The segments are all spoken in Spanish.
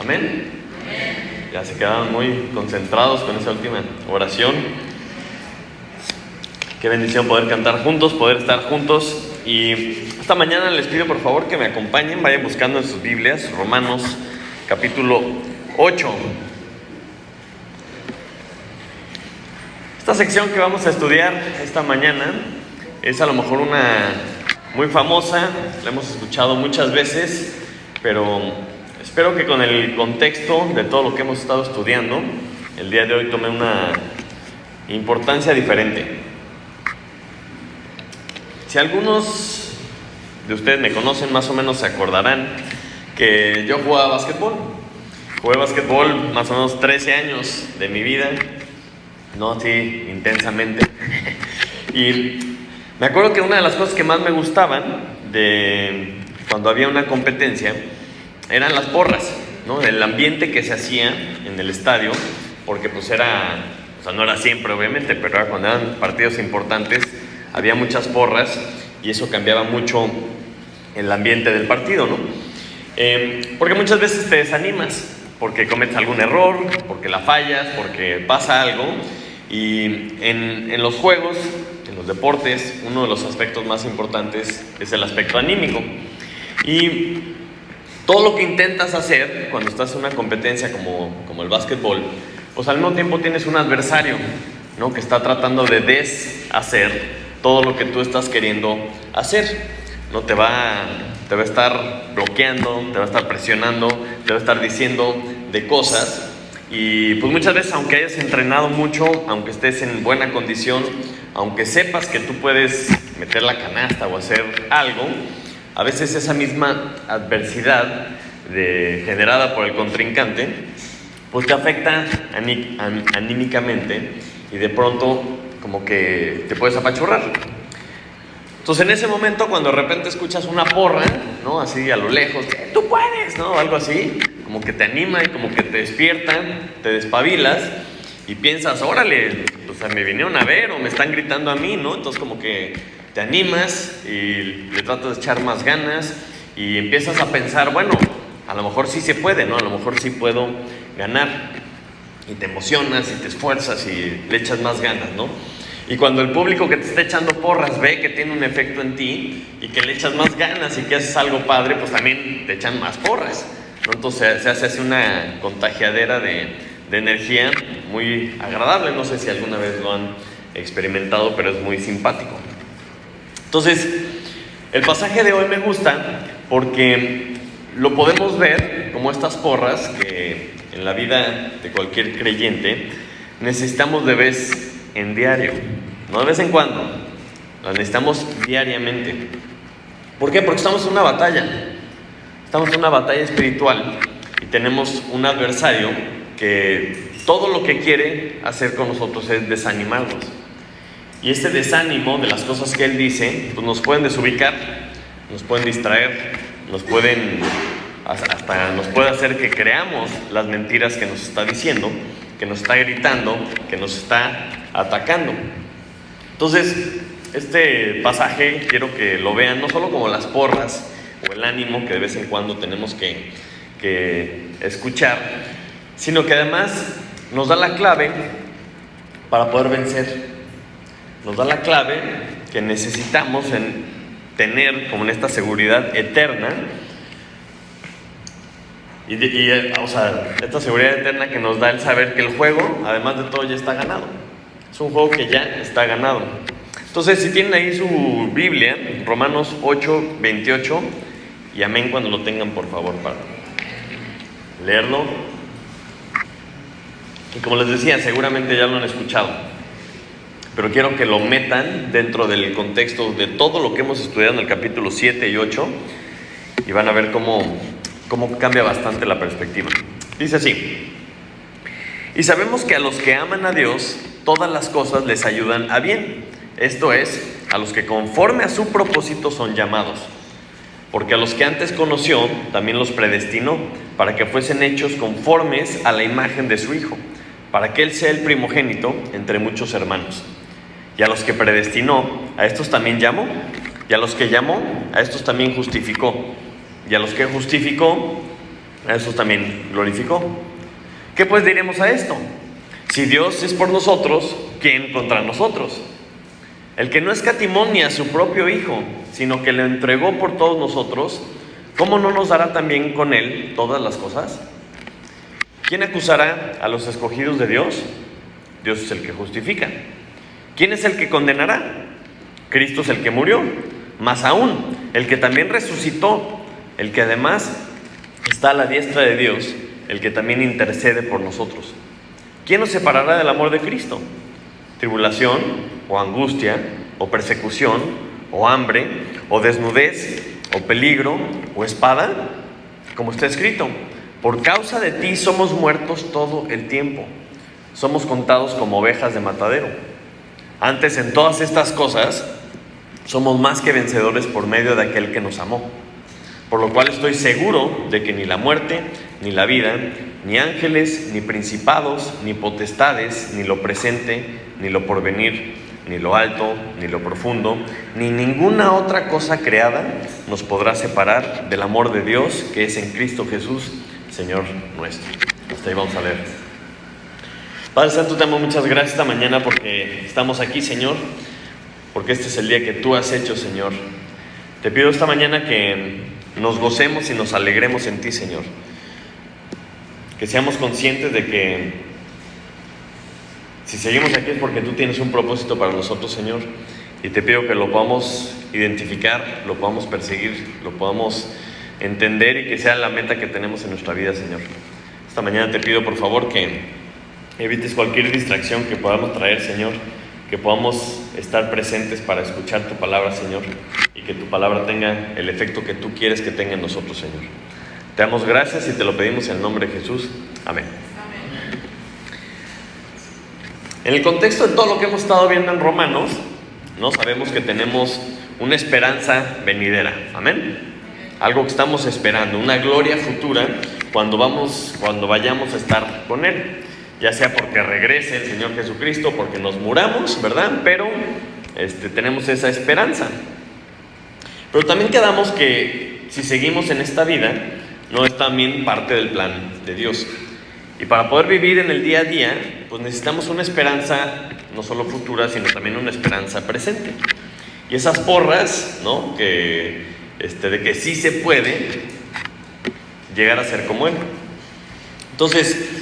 Amén. Ya se quedaron muy concentrados con esa última oración. Qué bendición poder cantar juntos, poder estar juntos. Y esta mañana les pido por favor que me acompañen, vayan buscando en sus Biblias, Romanos capítulo 8. Esta sección que vamos a estudiar esta mañana es a lo mejor una muy famosa, la hemos escuchado muchas veces, pero espero que con el contexto de todo lo que hemos estado estudiando, el día de hoy tome una importancia diferente. Si algunos de ustedes me conocen, más o menos se acordarán que yo jugaba básquetbol. Jugué básquetbol más o menos 13 años de mi vida, no así intensamente. Y me acuerdo que una de las cosas que más me gustaban de cuando había una competencia eran las porras, ¿no? El ambiente que se hacía en el estadio, porque pues era, o sea, no era siempre obviamente, pero era cuando eran partidos importantes, había muchas porras y eso cambiaba mucho el ambiente del partido, ¿no? Porque muchas veces te desanimas, porque cometes algún error, porque la fallas, porque pasa algo. Y en los juegos, en los deportes, uno de los aspectos más importantes es el aspecto anímico. Y todo lo que intentas hacer cuando estás en una competencia como el básquetbol, pues al mismo tiempo tienes un adversario, ¿no? Que está tratando de deshacer todo lo que tú estás queriendo hacer, ¿no? Te va a estar bloqueando, te va a estar presionando, te va a estar diciendo de cosas. Y pues muchas veces, aunque hayas entrenado mucho, aunque estés en buena condición, aunque sepas que tú puedes meter la canasta o hacer algo, a veces esa misma adversidad generada por el contrincante, pues te afecta anímicamente y de pronto como que te puedes apachurrar. Entonces en ese momento, cuando de repente escuchas una porra, ¿no? Así a lo lejos, tú puedes, ¿no? Algo así, como que te anima y como que te despiertan, te despabilas y piensas, órale, o sea, me vinieron a ver o me están gritando a mí, ¿no? Entonces como que te animas y le tratas de echar más ganas y empiezas a pensar, bueno, a lo mejor sí se puede, ¿no? A lo mejor sí puedo ganar. Y te emocionas y te esfuerzas y le echas más ganas, ¿no? Y cuando el público que te está echando porras ve que tiene un efecto en ti y que le echas más ganas y que haces algo padre, pues también te echan más porras, ¿no? Entonces se hace así una contagiadera de energía muy agradable. No sé si alguna vez lo han experimentado, pero es muy simpático. Entonces, el pasaje de hoy me gusta porque lo podemos ver como estas porras que en la vida de cualquier creyente necesitamos de vez en diario, no de vez en cuando, las necesitamos diariamente. ¿Por qué? Porque estamos en una batalla espiritual y tenemos un adversario que todo lo que quiere hacer con nosotros es desanimarnos. Y este desánimo de las cosas que él dice, pues nos pueden desubicar, nos pueden distraer, hasta nos puede hacer que creamos las mentiras que nos está diciendo, que nos está gritando, que nos está atacando. Entonces, este pasaje quiero que lo vean no solo como las porras o el ánimo que de vez en cuando tenemos que escuchar, sino que además nos da la clave para poder vencer. Nos da la clave que necesitamos tener como en esta seguridad eterna. O sea, esta seguridad eterna que nos da el saber que el juego, además de todo, ya está ganado. Es un juego que ya está ganado. Entonces, si tienen ahí su Biblia, Romanos 8, 28, y amén cuando lo tengan, por favor, para leerlo. Y como les decía, seguramente ya lo han escuchado, pero quiero que lo metan dentro del contexto de todo lo que hemos estudiado en el capítulo 7 y 8, y van a ver cómo cambia bastante la perspectiva. Dice así: y sabemos que a los que aman a Dios, todas las cosas les ayudan a bien. Esto es, a los que conforme a su propósito son llamados. Porque a los que antes conoció, también los predestinó, para que fuesen hechos conformes a la imagen de su Hijo, para que Él sea el primogénito entre muchos hermanos. Y a los que predestinó, a estos también llamó. Y a los que llamó, a estos también justificó. Y a los que justificó, A Jesús también glorificó. ¿Qué pues diremos a esto? Si Dios es por nosotros, ¿quién contra nosotros? El que no escatimó ni a su propio Hijo, sino que lo entregó por todos nosotros, ¿cómo no nos dará también con Él todas las cosas? ¿Quién acusará a los escogidos de Dios? Dios es el que justifica. ¿Quién es el que condenará? Cristo es el que murió, más aún, el que también resucitó, el que además está a la diestra de Dios, el que también intercede por nosotros. ¿Quién nos separará del amor de Cristo? ¿Tribulación, o angustia, o persecución, o hambre, o desnudez, o peligro, o espada? Como está escrito, por causa de ti somos muertos todo el tiempo, somos contados como ovejas de matadero. Antes, en todas estas cosas, somos más que vencedores por medio de aquel que nos amó. Por lo cual estoy seguro de que ni la muerte, ni la vida, ni ángeles, ni principados, ni potestades, ni lo presente, ni lo porvenir, ni lo alto, ni lo profundo, ni ninguna otra cosa creada nos podrá separar del amor de Dios que es en Cristo Jesús, Señor nuestro. Hasta ahí vamos a leer. Padre Santo, te amo, muchas gracias esta mañana porque estamos aquí, Señor, porque este es el día que tú has hecho, Señor. Te pido esta mañana que nos gocemos y nos alegremos en ti, Señor. Que seamos conscientes de que si seguimos aquí es porque tú tienes un propósito para nosotros, Señor. Y te pido que lo podamos identificar, lo podamos perseguir, lo podamos entender y que sea la meta que tenemos en nuestra vida, Señor. Esta mañana te pido, por favor, que evites cualquier distracción que podamos traer, Señor. Que podamos estar presentes para escuchar tu palabra, Señor, y que tu palabra tenga el efecto que tú quieres que tenga en nosotros, Señor. Te damos gracias y te lo pedimos en el nombre de Jesús. Amén. En el contexto de todo lo que hemos estado viendo en Romanos, ¿no? Sabemos que tenemos una esperanza venidera. Amén. Algo que estamos esperando, una gloria futura cuando vayamos a estar con Él. Ya sea porque regrese el Señor Jesucristo, porque nos muramos, ¿verdad? Pero tenemos esa esperanza. Pero también quedamos que si seguimos en esta vida, no es también parte del plan de Dios. Y para poder vivir en el día a día, pues necesitamos una esperanza no solo futura, sino también una esperanza presente. Y esas porras, ¿no? De que sí se puede llegar a ser como Él. Entonces,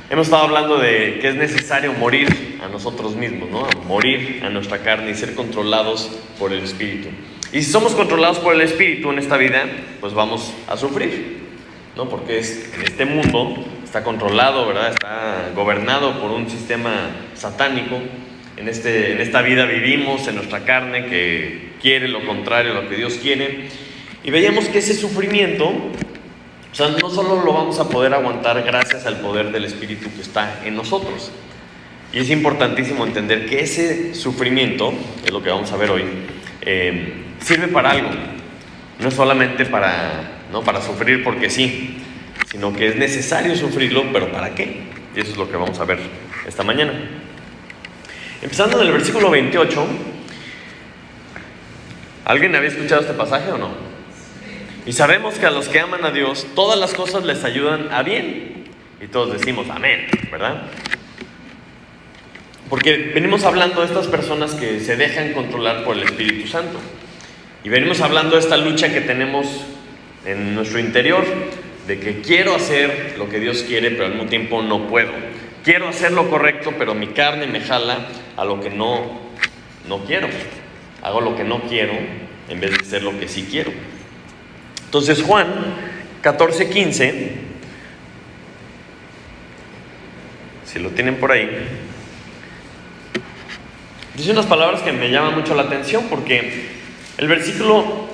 hemos estado hablando de que es necesario morir a nosotros mismos, ¿no? Morir a nuestra carne y ser controlados por el Espíritu. Y si somos controlados por el Espíritu en esta vida, pues vamos a sufrir, ¿no? Porque en este mundo está controlado, ¿verdad? Está gobernado por un sistema satánico. En esta vida vivimos en nuestra carne que quiere lo contrario a lo que Dios quiere. Y veíamos que ese sufrimiento, o sea, no solo lo vamos a poder aguantar gracias al poder del Espíritu que está en nosotros. Y es importantísimo entender que ese sufrimiento, es lo que vamos a ver hoy, sirve para algo. No es solamente para sufrir porque sí, sino que es necesario sufrirlo, pero ¿para qué? Y eso es lo que vamos a ver esta mañana. Empezando en el versículo 28, ¿alguien había escuchado este pasaje o no? Y sabemos que a los que aman a Dios, todas las cosas les ayudan a bien. Y todos decimos amén, ¿verdad? Porque venimos hablando de estas personas que se dejan controlar por el Espíritu Santo. Y venimos hablando de esta lucha que tenemos en nuestro interior, de que quiero hacer lo que Dios quiere, pero al mismo tiempo no puedo. Quiero hacer lo correcto, pero mi carne me jala a lo que no quiero. Hago lo que no quiero en vez de hacer lo que sí quiero. Entonces Juan 14:15, si lo tienen por ahí, dice unas palabras que me llaman mucho la atención, porque el versículo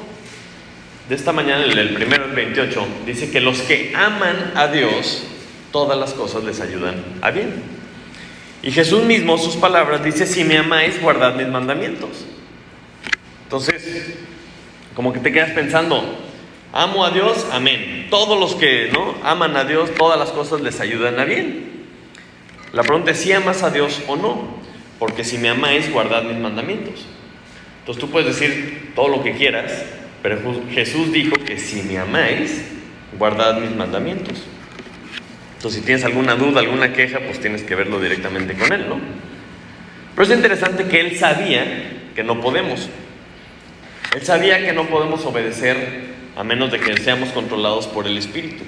de esta mañana, el primero, el 28, dice que los que aman a Dios, todas las cosas les ayudan a bien. Y Jesús mismo, sus palabras, dice: si me amáis, guardad mis mandamientos. Entonces, como que te quedas pensando, amo a Dios, amén. Todos los que no aman a Dios, todas las cosas les ayudan a bien. La pregunta es si amas a Dios o no, porque si me amáis, guardad mis mandamientos. Entonces tú puedes decir todo lo que quieras, pero Jesús dijo que si me amáis, guardad mis mandamientos. Entonces, si tienes alguna duda, alguna queja, pues tienes que verlo directamente con Él, ¿no? Pero es interesante que Él sabía que no podemos. Él sabía que no podemos obedecer a menos de que seamos controlados por el Espíritu.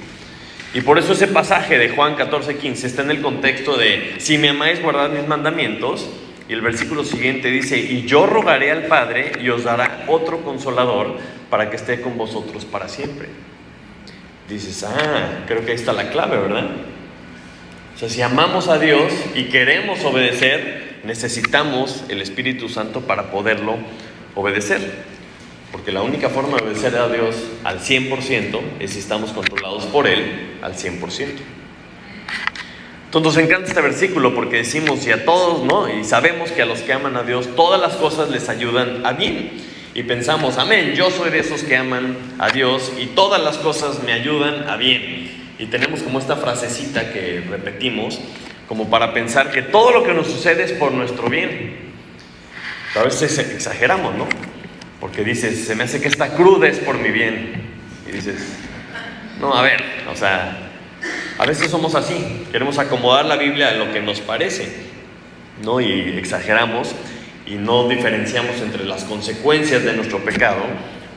Y por eso ese pasaje de Juan 14:15 está en el contexto de: si me amáis, guardad mis mandamientos. Y el versículo siguiente dice: y yo rogaré al Padre y os dará otro consolador para que esté con vosotros para siempre. Dices, creo que ahí está la clave, ¿verdad? O sea, si amamos a Dios y queremos obedecer, necesitamos el Espíritu Santo para poderlo obedecer. Porque la única forma de obedecer a Dios al 100% es si estamos controlados por Él al 100%. Entonces nos encanta este versículo porque decimos, y a todos, ¿no? Y sabemos que a los que aman a Dios, todas las cosas les ayudan a bien. Y pensamos, amén, yo soy de esos que aman a Dios y todas las cosas me ayudan a bien. Y tenemos como esta frasecita que repetimos, como para pensar que todo lo que nos sucede es por nuestro bien. A veces exageramos, ¿no? Porque dices, se me hace que esta cruda es por mi bien. Y dices, no, a ver, o sea, a veces somos así, queremos acomodar la Biblia a lo que nos parece, ¿no? Y exageramos y no diferenciamos entre las consecuencias de nuestro pecado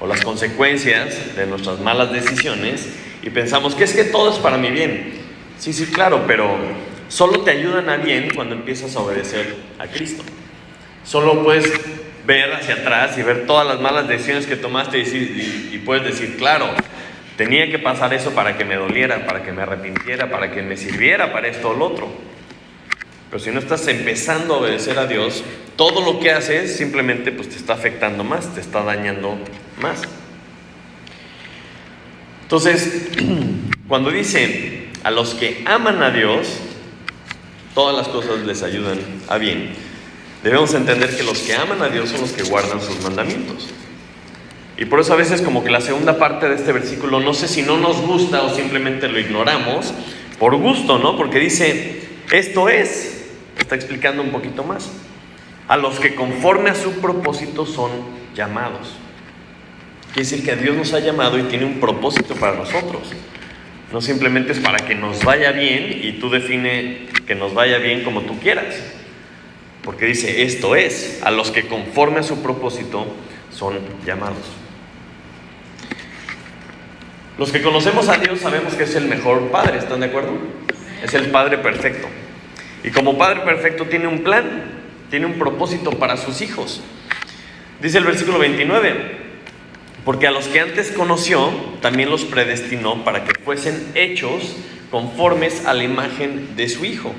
o las consecuencias de nuestras malas decisiones y pensamos que es que todo es para mi bien. Sí, claro, pero solo te ayudan a bien cuando empiezas a obedecer a Cristo. Solo puedes ver hacia atrás y ver todas las malas decisiones que tomaste y puedes decir, claro, tenía que pasar eso para que me doliera, para que me arrepintiera, para que me sirviera para esto o lo otro. Pero si no estás empezando a obedecer a Dios, todo lo que haces simplemente pues te está afectando más, te está dañando más. Entonces, cuando dice a los que aman a Dios, todas las cosas les ayudan a bien, debemos entender que los que aman a Dios son los que guardan sus mandamientos. Y por eso a veces como que la segunda parte de este versículo, no sé si no nos gusta o simplemente lo ignoramos por gusto, ¿no? Porque dice, esto es, está explicando un poquito más, a los que conforme a su propósito son llamados. Quiere decir que Dios nos ha llamado y tiene un propósito para nosotros. No simplemente es para que nos vaya bien y tú define que nos vaya bien como tú quieras. Porque dice, esto es, a los que conforme a su propósito son llamados. Los que conocemos a Dios sabemos que es el mejor Padre, ¿están de acuerdo? Es el Padre perfecto. Y como Padre perfecto tiene un plan, tiene un propósito para sus hijos. Dice el versículo 29, porque a los que antes conoció, también los predestinó para que fuesen hechos conformes a la imagen de su Hijo,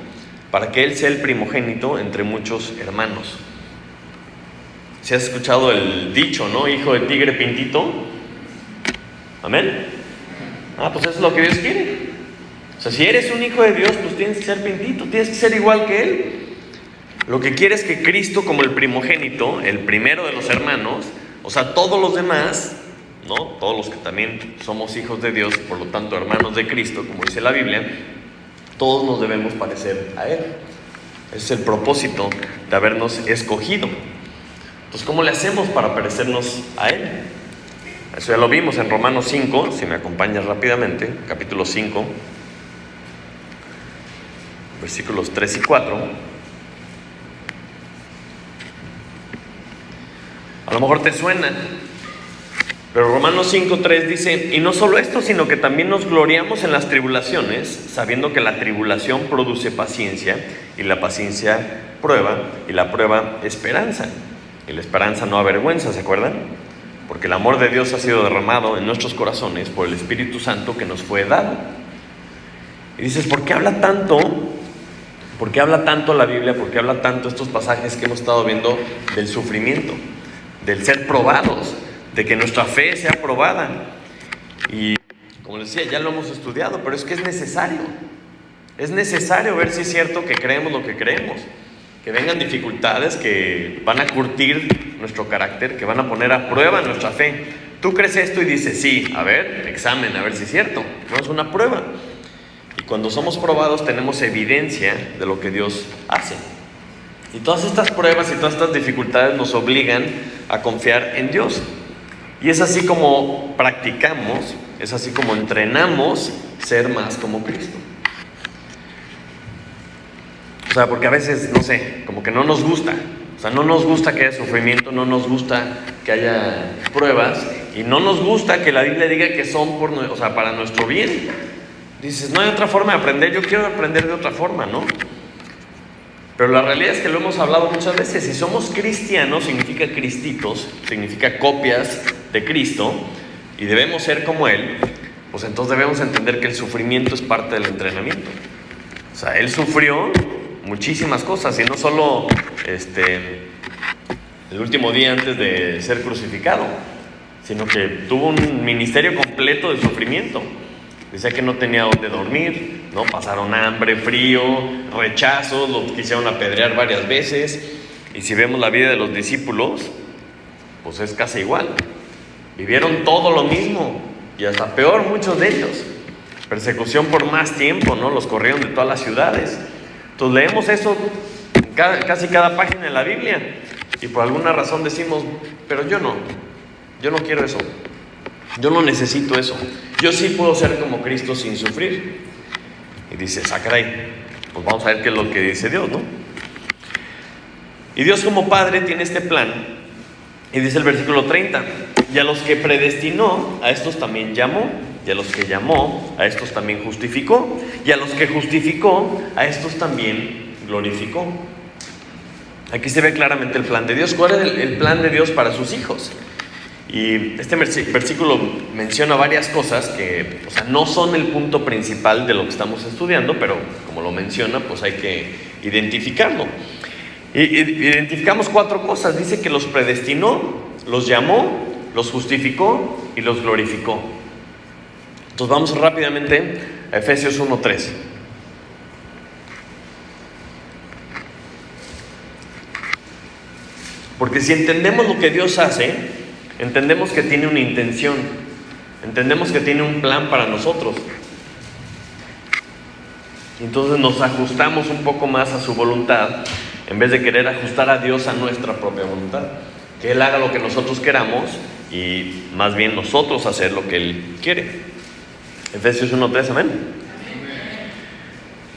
para que Él sea el primogénito entre muchos hermanos. ¿Se has escuchado el dicho, no? Hijo de tigre pintito. ¿Amén? Pues eso es lo que Dios quiere. O sea, si eres un hijo de Dios, pues tienes que ser pintito, tienes que ser igual que Él. Lo que quiere es que Cristo, como el primogénito, el primero de los hermanos, o sea, todos los demás, ¿no? Todos los que también somos hijos de Dios, por lo tanto hermanos de Cristo, como dice la Biblia, todos nos debemos parecer a Él. Ese es el propósito de habernos escogido. Entonces, ¿cómo le hacemos para parecernos a Él? Eso ya lo vimos en Romanos 5, si me acompañas rápidamente, capítulo 5, versículos 3 y 4. A lo mejor te suena, pero Romanos 5:3 dice, y no solo esto, sino que también nos gloriamos en las tribulaciones, sabiendo que la tribulación produce paciencia, y la paciencia prueba, y la prueba esperanza. Y la esperanza no avergüenza, ¿se acuerdan? Porque el amor de Dios ha sido derramado en nuestros corazones por el Espíritu Santo que nos fue dado. Y dices, ¿por qué habla tanto? ¿Por qué habla tanto la Biblia? ¿Por qué habla tanto estos pasajes que hemos estado viendo del sufrimiento, del ser probados, de que nuestra fe sea probada? Y como les decía, ya lo hemos estudiado, pero es que es necesario. Es necesario ver si es cierto que creemos lo que creemos. Que vengan dificultades que van a curtir nuestro carácter, que van a poner a prueba nuestra fe. Tú crees esto y dices, sí, a ver, examen, a ver si es cierto. No es una prueba. Y cuando somos probados tenemos evidencia de lo que Dios hace. Y todas estas pruebas y todas estas dificultades nos obligan a confiar en Dios. Y es así como practicamos es así como entrenamos ser más como Cristo. O sea, porque a veces, no sé, como que no nos gusta. O sea, no nos gusta que haya sufrimiento, no nos gusta que haya pruebas, y no nos gusta que la Biblia diga que son para nuestro bien. Dices, no hay otra forma de aprender, yo quiero aprender de otra forma, ¿no? Pero la realidad es que lo hemos hablado muchas veces. Si somos cristianos, significa cristitos, significa copias de Cristo, y debemos ser como Él, pues entonces debemos entender que el sufrimiento es parte del entrenamiento. O sea, Él sufrió muchísimas cosas, y no solo el último día antes de ser crucificado, sino que tuvo un ministerio completo de sufrimiento. Decía que no tenía dónde dormir, ¿no? Pasaron hambre, frío, rechazos, lo quisieron apedrear varias veces. Y si vemos la vida de los discípulos, pues es casi igual. Vivieron todo lo mismo, y hasta peor muchos de ellos. Persecución por más tiempo, ¿no? Los corrieron de todas las ciudades. Entonces leemos eso en casi cada página de la Biblia, y por alguna razón decimos, pero yo no quiero eso. Yo no necesito eso. Yo sí puedo ser como Cristo sin sufrir. Y dices, caray, pues vamos a ver qué es lo que dice Dios, ¿no? Y Dios como Padre tiene este plan. Y dice el versículo 30, y a los que predestinó, a estos también llamó. Y a los que llamó, a estos también justificó. Y a los que justificó, a estos también glorificó. Aquí se ve claramente el plan de Dios. ¿Cuál es el plan de Dios para sus hijos? Y este versículo menciona varias cosas que, o sea, no son el punto principal de lo que estamos estudiando, pero como lo menciona, pues hay que identificarlo. Y identificamos 4 cosas. Dice que los predestinó, los llamó, los justificó y los glorificó. Entonces vamos rápidamente a Efesios 1:3. Porque si entendemos lo que Dios hace, entendemos que tiene una intención, entendemos que tiene un plan para nosotros. Entonces nos ajustamos un poco más a su voluntad, en vez de querer ajustar a Dios a nuestra propia voluntad. Que Él haga lo que nosotros queramos, y más bien nosotros hacer lo que Él quiere. Efesios 1:3, amén.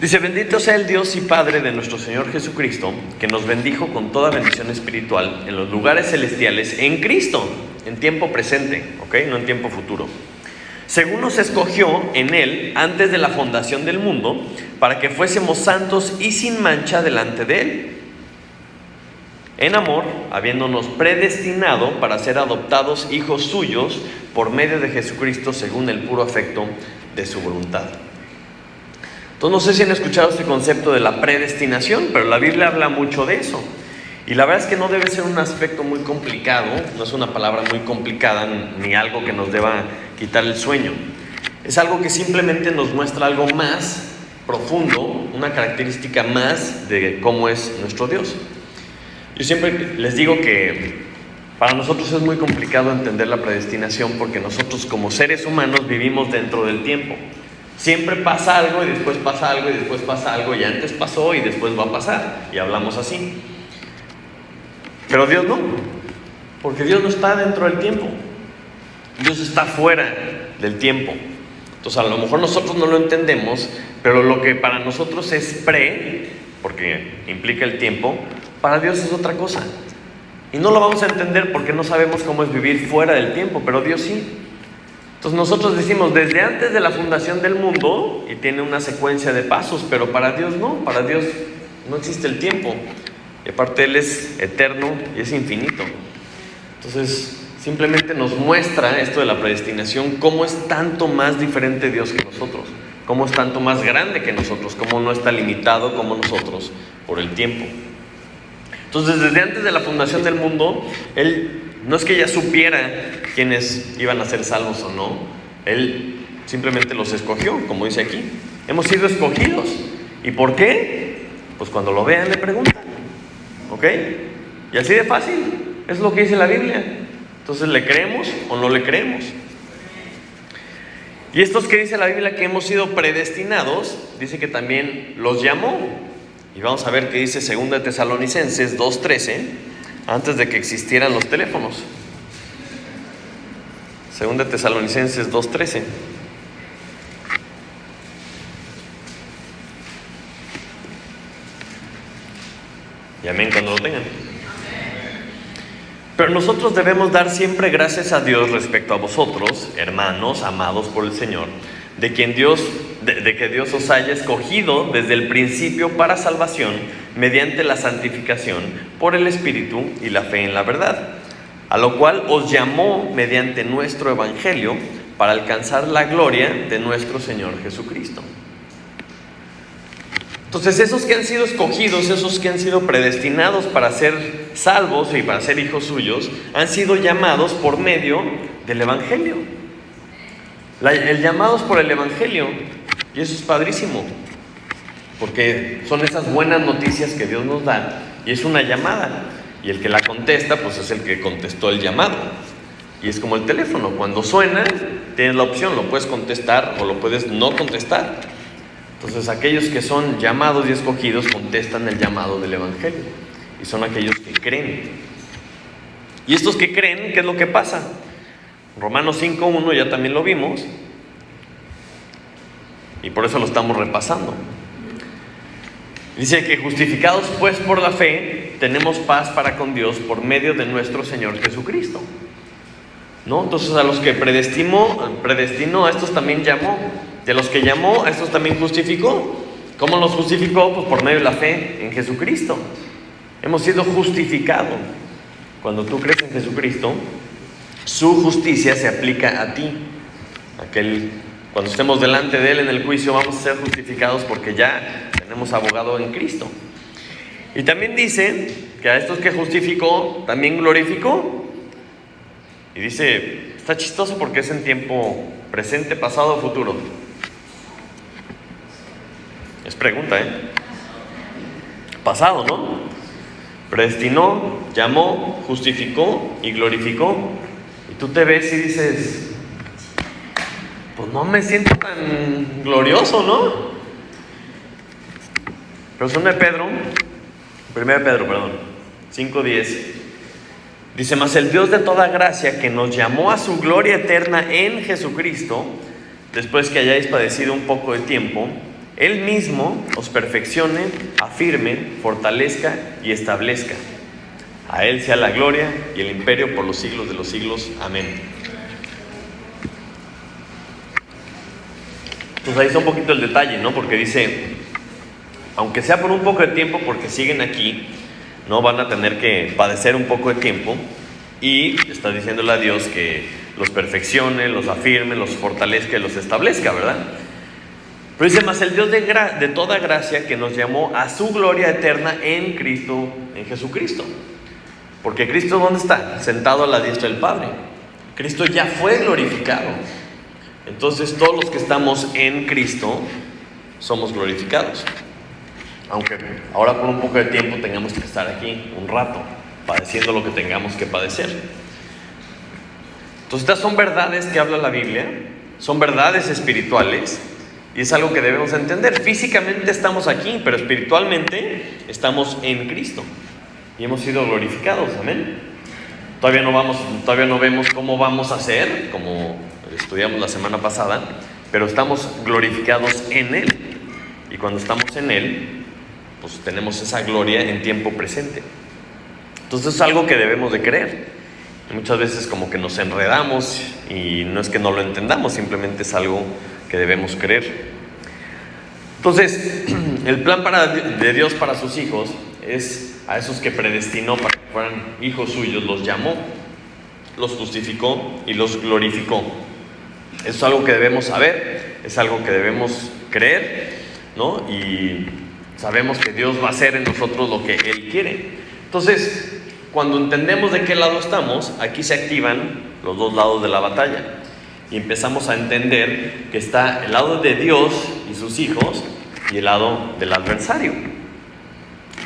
Dice, bendito sea el Dios y Padre de nuestro Señor Jesucristo, que nos bendijo con toda bendición espiritual en los lugares celestiales en Cristo, en tiempo presente, ¿ok? No en tiempo futuro. Según nos escogió en Él antes de la fundación del mundo, para que fuésemos santos y sin mancha delante de Él. En amor, habiéndonos predestinado para ser adoptados hijos suyos por medio de Jesucristo, según el puro afecto de su voluntad. Entonces, no sé si han escuchado este concepto de la predestinación, pero la Biblia habla mucho de eso. Y la verdad es que no debe ser un aspecto muy complicado, no es una palabra muy complicada, ni algo que nos deba quitar el sueño. Es algo que simplemente nos muestra algo más profundo, una característica más de cómo es nuestro Dios. Yo siempre les digo que para nosotros es muy complicado entender la predestinación, porque nosotros como seres humanos vivimos dentro del tiempo. Siempre pasa algo y después pasa algo y después pasa algo, y antes pasó y después va a pasar, y hablamos así. Pero Dios no, porque Dios no está dentro del tiempo. Dios está fuera del tiempo. Entonces a lo mejor nosotros no lo entendemos, pero lo que para nosotros es porque implica el tiempo, para Dios es otra cosa. Y no lo vamos a entender porque no sabemos cómo es vivir fuera del tiempo, pero Dios sí. Entonces nosotros decimos desde antes de la fundación del mundo, y tiene una secuencia de pasos, pero para Dios no, para Dios no existe el tiempo. Y aparte Él es eterno y es infinito. Entonces simplemente nos muestra esto de la predestinación, cómo es tanto más diferente Dios que nosotros, cómo es tanto más grande que nosotros, cómo no está limitado como nosotros por el tiempo. Entonces desde antes de la fundación del mundo, Él no es que ya supiera quiénes iban a ser salvos o no, Él simplemente los escogió, como dice aquí. Hemos sido escogidos. ¿Y por qué? Pues cuando lo vean le preguntan, ¿ok? Y así de fácil, es lo que dice la Biblia. Entonces, ¿le creemos o no le creemos? Y estos que dice la Biblia que hemos sido predestinados, dice que también los llamó. Y vamos a ver qué dice 2 Tesalonicenses 2:13, antes de que existieran los teléfonos. 2 Tesalonicenses 2:13. Y amén cuando lo tengan. Pero nosotros debemos dar siempre gracias a Dios respecto a vosotros, hermanos, amados por el Señor, de que Dios os haya escogido desde el principio para salvación, mediante la santificación por el Espíritu y la fe en la verdad, a lo cual os llamó mediante nuestro Evangelio para alcanzar la gloria de nuestro Señor Jesucristo. Entonces, esos que han sido escogidos, esos que han sido predestinados para ser salvos y para ser hijos suyos, han sido llamados por medio del Evangelio. El llamado es por el Evangelio, y eso es padrísimo, porque son esas buenas noticias que Dios nos da, y es una llamada, y el que la contesta, pues es el que contestó el llamado. Y es como el teléfono, cuando suena, tienes la opción, lo puedes contestar o lo puedes no contestar. Entonces, aquellos que son llamados y escogidos contestan el llamado del Evangelio, y son aquellos que creen. Y estos que creen, ¿qué es lo que pasa? Romanos 5:1 ya también lo vimos, y por eso lo estamos repasando. Dice que justificados pues por la fe, tenemos paz para con Dios por medio de nuestro Señor Jesucristo, ¿no? Entonces, a los que predestinó, a estos también llamó. De los que llamó, a estos también justificó. ¿Cómo los justificó? Pues por medio de la fe en Jesucristo. Hemos sido justificados. Cuando tú crees en Jesucristo, su justicia se aplica a ti. Cuando estemos delante de Él en el juicio, vamos a ser justificados porque ya tenemos abogado en Cristo. Y también dice que a estos que justificó, también glorificó. Y dice, está chistoso porque es en tiempo presente, pasado o futuro. Es pregunta, Pasado, ¿no? Predestinó, llamó, justificó y glorificó. Y tú te ves y dices, pues no me siento tan glorioso, ¿no? Pero son de Pedro, 1 Pedro, 5:10. Dice, mas el Dios de toda gracia, que nos llamó a su gloria eterna en Jesucristo, después que hayáis padecido un poco de tiempo, Él mismo os perfeccione, afirme, fortalezca y establezca. A Él sea la gloria y el imperio por los siglos de los siglos. Amén. Pues ahí está un poquito el detalle, ¿no? Porque dice, aunque sea por un poco de tiempo, porque siguen aquí, no van a tener que padecer un poco de tiempo, y está diciéndole a Dios que los perfeccione, los afirme, los fortalezca y los establezca, ¿verdad? Pero dice, más el Dios de toda gracia, que nos llamó a su gloria eterna en Cristo, en Jesucristo. Porque Cristo, ¿dónde está? Sentado a la diestra del Padre. Cristo ya fue glorificado. Entonces, todos los que estamos en Cristo somos glorificados. Aunque ahora por un poco de tiempo tengamos que estar aquí un rato, padeciendo lo que tengamos que padecer. Entonces, estas son verdades que habla la Biblia, son verdades espirituales, y es algo que debemos entender. Físicamente estamos aquí, pero espiritualmente estamos en Cristo y hemos sido glorificados. Amén. Todavía no vemos cómo vamos a ser, como estudiamos la semana pasada, pero estamos glorificados en Él, y cuando estamos en Él, pues tenemos esa gloria en tiempo presente. Entonces es algo que debemos de creer. Y muchas veces como que nos enredamos, y no es que no lo entendamos, simplemente es algo que debemos creer. Entonces, el plan de Dios para sus hijos es a esos que predestinó para que fueran hijos suyos, los llamó, los justificó y los glorificó. Eso es algo que debemos saber, es algo que debemos creer, ¿no? Y sabemos que Dios va a hacer en nosotros lo que Él quiere. Entonces, cuando entendemos de qué lado estamos, aquí se activan los dos lados de la batalla. Y empezamos a entender que está el lado de Dios y sus hijos y el lado del adversario.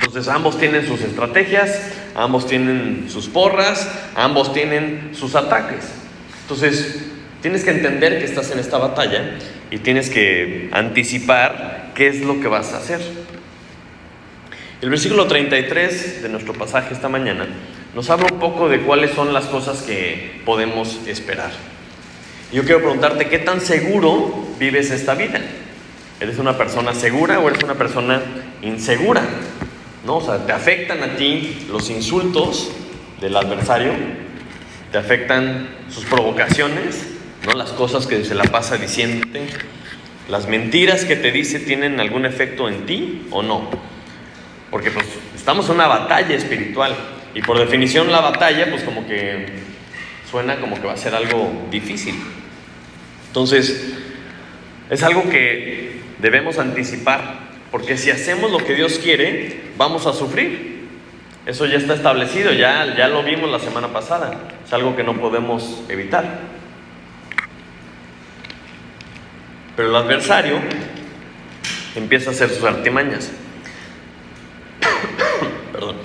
Entonces ambos tienen sus estrategias, ambos tienen sus porras, ambos tienen sus ataques. Entonces tienes que entender que estás en esta batalla y tienes que anticipar qué es lo que vas a hacer. El versículo 33 de nuestro pasaje esta mañana nos habla un poco de cuáles son las cosas que podemos esperar. Yo quiero preguntarte, ¿qué tan seguro vives esta vida? ¿Eres una persona segura o eres una persona insegura? ¿No? O sea, ¿te afectan a ti los insultos del adversario? ¿Te afectan sus provocaciones? ¿No? Las cosas que se la pasa diciéndote. ¿Las mentiras que te dice tienen algún efecto en ti o no? Porque pues estamos en una batalla espiritual. Y por definición la batalla pues como que suena como que va a ser algo difícil. Entonces, es algo que debemos anticipar, porque si hacemos lo que Dios quiere, vamos a sufrir. Eso ya está establecido, ya lo vimos la semana pasada. Es algo que no podemos evitar. Pero el adversario empieza a hacer sus artimañas. Perdón.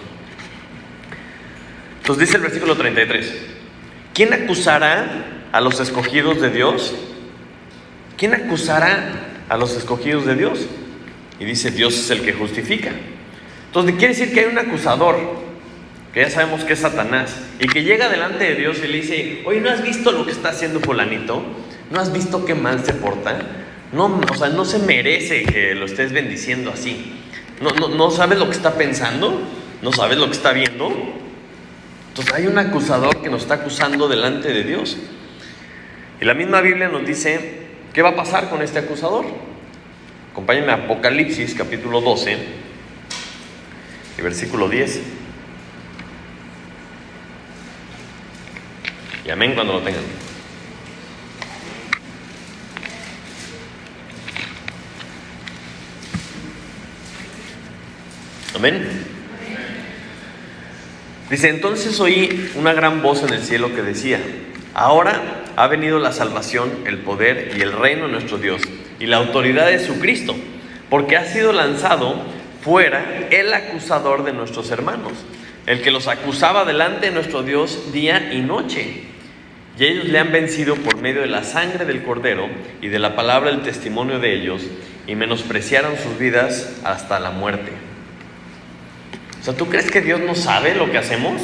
Entonces dice el versículo 33. ¿Quién acusará a los escogidos de Dios? ¿Quién acusará a los escogidos de Dios? Y dice, Dios es el que justifica. Entonces quiere decir que hay un acusador, que ya sabemos que es Satanás, y que llega delante de Dios y le dice, oye, ¿no has visto lo que está haciendo fulanito? ¿No has visto qué mal se porta? No, o sea, no se merece que lo estés bendiciendo así. ¿No sabes lo que está pensando? ¿No sabes lo que está viendo? Entonces hay un acusador que nos está acusando delante de Dios. Y la misma Biblia nos dice, ¿qué va a pasar con este acusador? Acompáñenme a Apocalipsis, capítulo 12, y versículo 10. Y amén cuando lo tengan. Amén. Dice, entonces oí una gran voz en el cielo que decía, ahora ha venido la salvación, el poder y el reino de nuestro Dios y la autoridad de su Cristo, porque ha sido lanzado fuera el acusador de nuestros hermanos, el que los acusaba delante de nuestro Dios día y noche. Y ellos le han vencido por medio de la sangre del Cordero y de la palabra del testimonio de ellos, y menospreciaron sus vidas hasta la muerte. O sea, ¿tú crees que Dios no sabe lo que hacemos?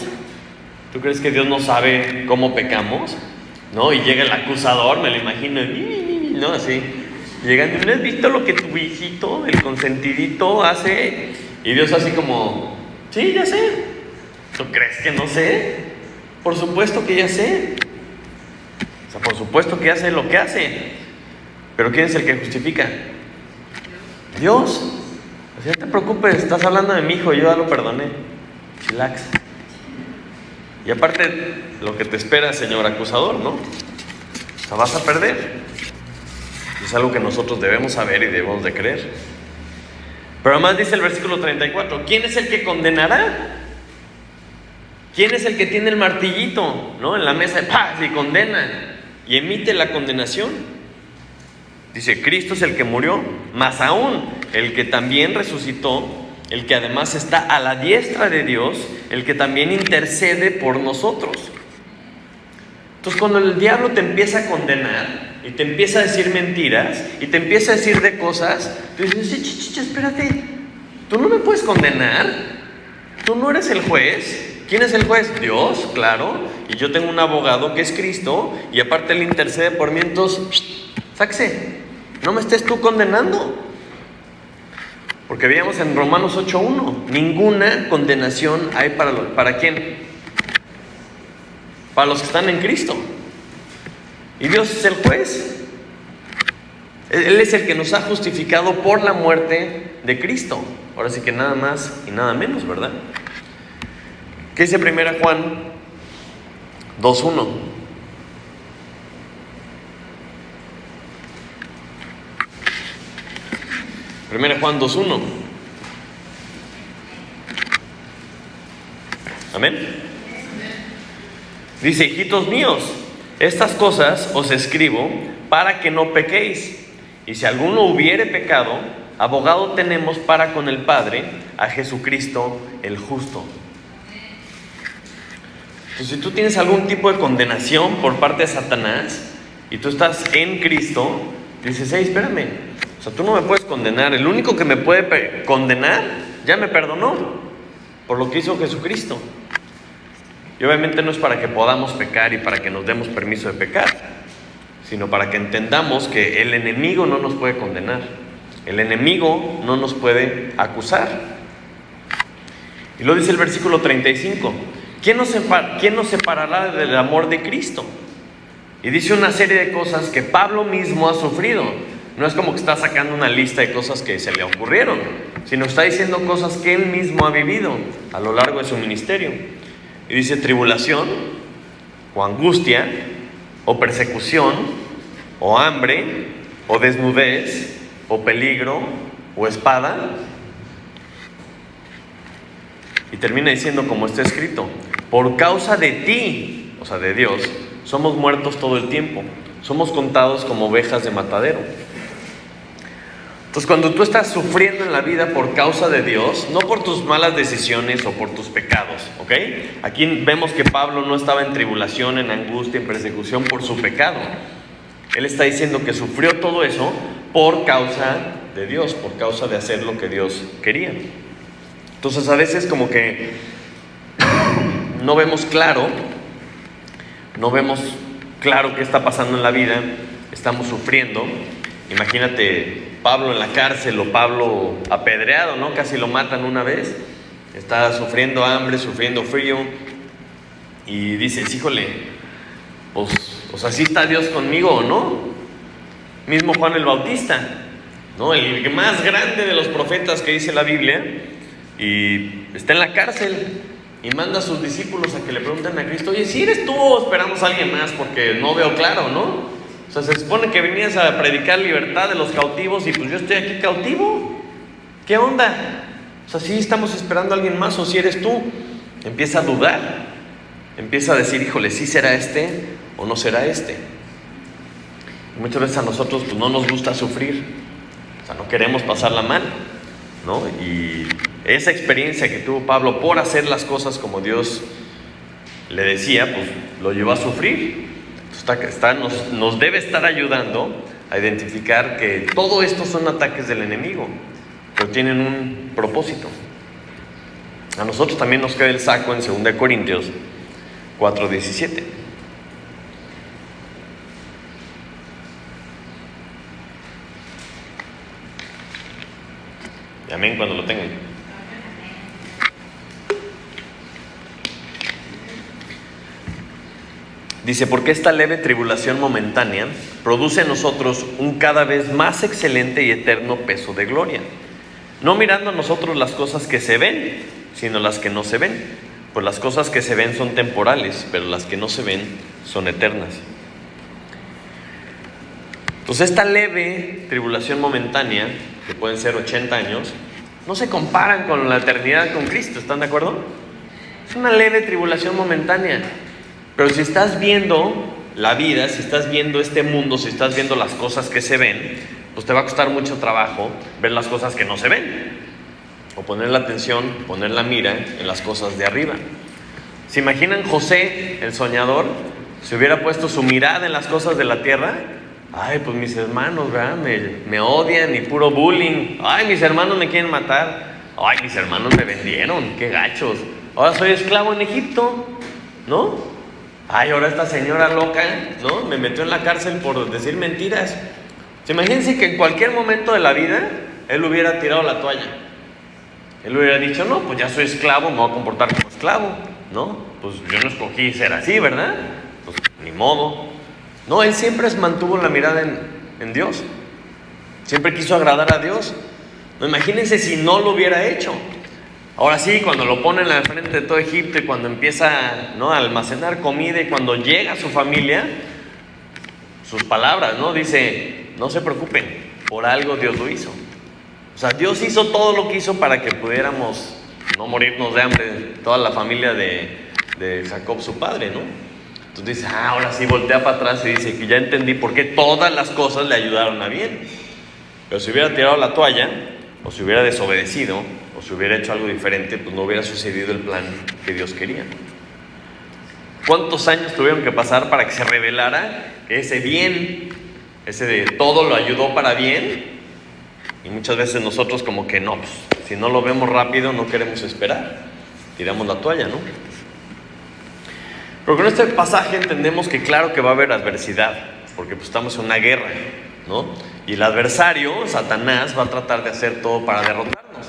¿Tú crees que Dios no sabe cómo pecamos? ¿No? Y llega el acusador, me lo imagino, ¿no? Así, llegando, ¿no has visto lo que tu hijito, el consentidito, hace? Y Dios así como, sí, ya sé. ¿Tú crees que no sé? Por supuesto que ya sé. O sea, por supuesto que ya sé lo que hace. Pero ¿quién es el que justifica? Dios. O sea, no te preocupes, estás hablando de mi hijo, yo ya lo perdoné. Chilax. Y aparte, lo que te espera, señor acusador, ¿no? O sea, vas a perder. Es algo que nosotros debemos saber y debemos de creer. Pero además dice el versículo 34, ¿quién es el que condenará? ¿Quién es el que tiene el martillito, ¿no? En la mesa de paz y condena y emite la condenación? Dice, Cristo es el que murió, más aún el que también resucitó, el que además está a la diestra de Dios, el que también intercede por nosotros. Entonces, cuando el diablo te empieza a condenar y te empieza a decir mentiras y te empieza a decir de cosas, tú dices, espérate, tú no me puedes condenar, tú no eres el juez. ¿Quién es el juez? Dios, claro, y yo tengo un abogado que es Cristo, y aparte él intercede por mí, entonces, sáquese, no me estés tú condenando. Porque veíamos en Romanos 8:1, ninguna condenación hay ¿para quién? Para los que están en Cristo. Y Dios es el juez. Él es el que nos ha justificado por la muerte de Cristo. Ahora sí que nada más y nada menos, ¿verdad? ¿Qué dice 1 Juan 2:1? Primera Juan 2:1. Amén. Dice, hijitos míos, estas cosas os escribo para que no pequéis. Y si alguno hubiere pecado, abogado tenemos para con el Padre, a Jesucristo el justo. Entonces, si tú tienes algún tipo de condenación por parte de Satanás y tú estás en Cristo, dices, hey, espérame, o sea, tú no me puedes condenar. El único que me puede condenar ya me perdonó por lo que hizo Jesucristo. Y obviamente no es para que podamos pecar y para que nos demos permiso de pecar, sino para que entendamos que el enemigo no nos puede condenar, el enemigo no nos puede acusar. Y lo dice el versículo 35, ¿quién nos separará del amor de Cristo? Y dice una serie de cosas que Pablo mismo ha sufrido. No es como que está sacando una lista de cosas que se le ocurrieron, sino está diciendo cosas que él mismo ha vivido a lo largo de su ministerio. Y dice tribulación, o angustia, o persecución, o hambre, o desnudez, o peligro, o espada. Y termina diciendo como está escrito, por causa de ti, o sea de Dios, somos muertos todo el tiempo, somos contados como ovejas de matadero. Entonces cuando tú estás sufriendo en la vida por causa de Dios, no por tus malas decisiones o por tus pecados, ¿ok? Aquí vemos que Pablo no estaba en tribulación, en angustia, en persecución por su pecado. Él está diciendo que sufrió todo eso por causa de Dios, por causa de hacer lo que Dios quería. Entonces a veces como que no vemos claro qué está pasando en la vida, estamos sufriendo. Imagínate Pablo en la cárcel o Pablo apedreado, ¿no? Casi lo matan una vez, está sufriendo hambre, sufriendo frío y dices, híjole, pues, o sea, ¿sí está Dios conmigo o no? Mismo Juan el Bautista, ¿no? El más grande de los profetas que dice la Biblia, y está en la cárcel y manda a sus discípulos a que le pregunten a Cristo, oye, ¿si eres tú o esperamos a alguien más? Porque no veo claro, ¿no? O sea, se supone que venías a predicar libertad de los cautivos y pues yo estoy aquí cautivo. ¿Qué onda? O sea, ¿sí estamos esperando a alguien más o si eres tú? Empieza a dudar, empieza a decir, híjole, ¿sí será este o no será este? Y muchas veces a nosotros pues no nos gusta sufrir, o sea, no queremos pasarla mal, ¿no? Y esa experiencia que tuvo Pablo por hacer las cosas como Dios le decía, pues lo llevó a sufrir. Nos debe estar ayudando a identificar que todo esto son ataques del enemigo, pero tienen un propósito. A nosotros también nos queda el saco en 2 Corintios 4:17. Amén cuando lo tengan. Dice, porque esta leve tribulación momentánea produce en nosotros un cada vez más excelente y eterno peso de gloria, no mirando a nosotros las cosas que se ven, sino las que no se ven, pues las cosas que se ven son temporales, pero las que no se ven son eternas. Entonces esta leve tribulación momentánea, que pueden ser 80 años, no se comparan con la eternidad con Cristo, ¿están de acuerdo? Es una leve tribulación momentánea. Pero si estás viendo la vida, si estás viendo este mundo, si estás viendo las cosas que se ven, pues te va a costar mucho trabajo ver las cosas que no se ven. O poner la atención, poner la mira en las cosas de arriba. ¿Se imaginan José, el soñador, si hubiera puesto su mirada en las cosas de la tierra? Ay, pues mis hermanos, ¿verdad? Me odian y puro bullying. Ay, mis hermanos me quieren matar. Ay, mis hermanos me vendieron, qué gachos. Ahora soy esclavo en Egipto, ¿no? Ay, ahora esta señora loca, ¿no? Me metió en la cárcel por decir mentiras. Imagínense que en cualquier momento de la vida él hubiera tirado la toalla. Él hubiera dicho, no, pues ya soy esclavo, me voy a comportar como esclavo, ¿no? Pues yo no escogí ser así, ¿verdad? Pues ni modo. No, él siempre mantuvo la mirada en Dios. Siempre quiso agradar a Dios. No, imagínense si no lo hubiera hecho. Ahora sí, cuando lo ponen al frente de todo Egipto y cuando empieza, ¿no?, a almacenar comida y cuando llega a su familia, sus palabras, ¿no? Dice, no se preocupen, por algo Dios lo hizo. O sea, Dios hizo todo lo que hizo para que pudiéramos no morirnos de hambre, toda la familia de Jacob, su padre, ¿no? Entonces dice, ahora sí, voltea para atrás y dice que ya entendí por qué todas las cosas le ayudaron a bien. Pero si hubiera tirado la toalla, o si hubiera desobedecido, o si hubiera hecho algo diferente, pues no hubiera sucedido el plan que Dios quería. ¿Cuántos años tuvieron que pasar para que se revelara que ese bien, ese de todo lo ayudó para bien? Y muchas veces nosotros como que no, pues, si no lo vemos rápido no queremos esperar, tiramos la toalla, ¿no? Pero con este pasaje entendemos que claro que va a haber adversidad, porque pues estamos en una guerra, ¿no? Y el adversario, Satanás, va a tratar de hacer todo para derrotarnos,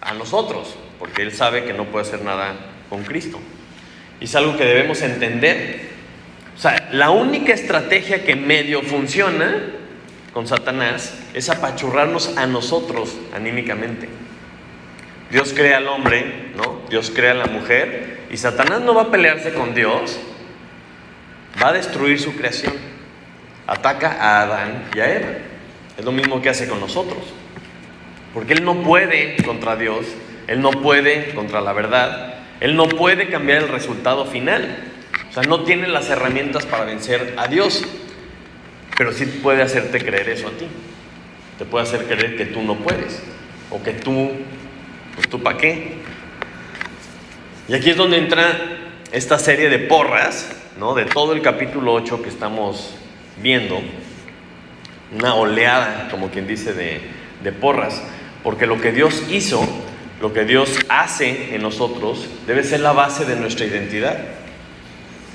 a nosotros, porque él sabe que no puede hacer nada con Cristo. Y es algo que debemos entender. O sea, la única estrategia que medio funciona con Satanás es apachurrarnos a nosotros anímicamente. Dios crea al hombre, ¿no? Dios crea a la mujer, y Satanás no va a pelearse con Dios, va a destruir su creación. Ataca a Adán y a Eva. Es lo mismo que hace con nosotros, porque él no puede contra Dios, él no puede contra la verdad, él no puede cambiar el resultado final. O sea, no tiene las herramientas para vencer a Dios, pero sí puede hacerte creer eso a ti. Te puede hacer creer que tú no puedes, o que tú, pues tú para qué. Y aquí es donde entra esta serie de porras, ¿no? De todo el capítulo 8 que estamos viendo, una oleada, como quien dice, de porras, porque lo que Dios hizo, lo que Dios hace en nosotros, debe ser la base de nuestra identidad.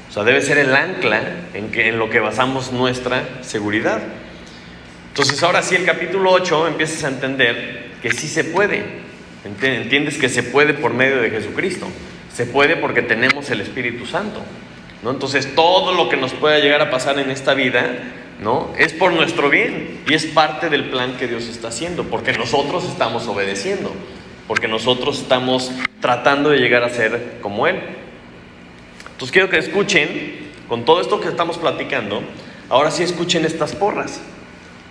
O sea, debe ser el ancla en lo que basamos nuestra seguridad. Entonces, ahora sí, el capítulo 8 empiezas a entender que sí se puede. Entiendes que se puede por medio de Jesucristo. Se puede porque tenemos el Espíritu Santo, ¿no? Entonces, todo lo que nos pueda llegar a pasar en esta vida, ¿no? Es por nuestro bien y es parte del plan que Dios está haciendo, porque nosotros estamos obedeciendo, porque nosotros estamos tratando de llegar a ser como Él. Entonces quiero que escuchen, con todo esto que estamos platicando, ahora sí escuchen estas porras.